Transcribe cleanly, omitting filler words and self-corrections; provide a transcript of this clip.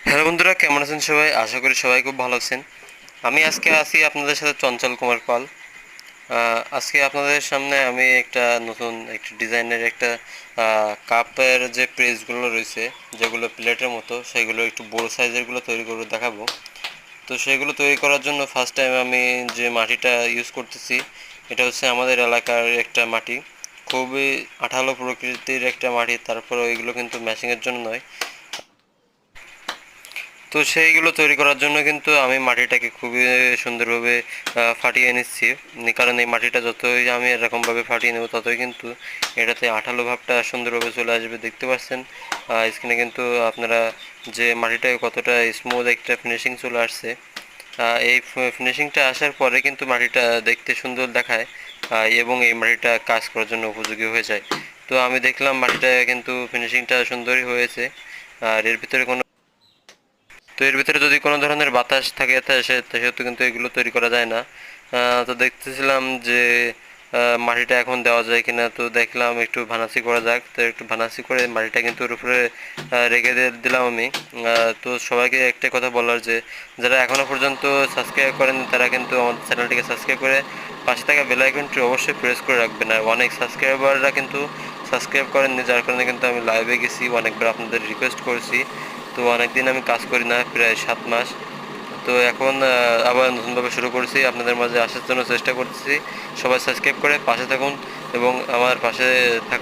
Hello বন্ধুরা, কেমন আছেন সবাই? আশা করি সবাই খুব ভালো আছেন। আমি আজকে আছি আপনাদের সাথে চঞ্চল কুমার পাল। আজকে আপনাদের সামনে আমি একটা নতুন একটা ডিজাইনের একটা কাপের যে প্রেসগুলো রয়েছে, যেগুলো প্লেটের মতো, সেগুলো একটু বড় সাইজেরগুলো তৈরি করে দেখাবো। তো সেগুলো তৈরি করার জন্য ফার্স্ট টাইম আমি যে মাটিটা ইউজ করতেছি, এটা হচ্ছে আমাদের এলাকার একটা মাটি, খুবই আঠালো প্রকৃতির একটা মাটি। তারপরে এগুলো কিন্তু ম্যাশিংয়ের জন্য নয়। তো সেইগুলো তৈরি করার জন্য কিন্তু আমি মাটিটাকে খুবই সুন্দরভাবে ফাটিয়ে নিচ্ছি। কারণ এই মাটিটা যতই আমি এরকমভাবে ফাটিয়ে নেব, ততই কিন্তু এটাতে আঠালো ভাবটা সুন্দরভাবে চলে আসবে। দেখতে পাচ্ছেন স্ক্রিনে কিন্তু আপনারা যে মাটিটা কতটা স্মুথ একটা ফিনিশিং চলে আসছে। এই ফিনিশিংটা আসার পরে কিন্তু মাটিটা দেখতে সুন্দর দেখায়, এবং এই মাটিটা কাজ করার জন্য উপযোগী হয়ে যায়। তো আমি দেখলাম মাটিটা কিন্তু ফিনিশিংটা সুন্দরই হয়েছে। আর এর ভিতরে কোনো তো এর ভিতরে যদি কোনো ধরনের বাতাস থাকে সেহেতু কিন্তু এগুলো তৈরি করা যায় না। তো দেখতেছিলাম যে মাটিটা এখন দেওয়া যায় কিনা। তো দেখলাম একটু ভানাসি করা যাক। তো একটু ভানাসি করে মাটিটা কিন্তু ওর উপরে রেখে দিলাম আমি। তো সবাইকে একটা কথা বলার যে যারা এখনও পর্যন্ত সাবস্ক্রাইব করেন, তারা কিন্তু আমাদের চ্যানেলটিকে সাবস্ক্রাইব করে পাশে থাকা বেল আইকনটি অবশ্যই প্রেস করে রাখবেন। আর অনেক সাবস্ক্রাইবাররা কিন্তু সাবস্ক্রাইব করেননি, যার কারণে কিন্তু আমি লাইভে গেছি, অনেকবার আপনাদের রিকোয়েস্ট করেছি। তো অনেকদিন আমি কাজ করি না, প্রায় 7 মাস। তো এখন আবার নতুনভাবে শুরু করছি, আপনাদের মাঝে আসার জন্য চেষ্টা করতেছি। সবাই সাবস্ক্রাইব করে পাশে থাকুন এবং আমার পাশে থাক।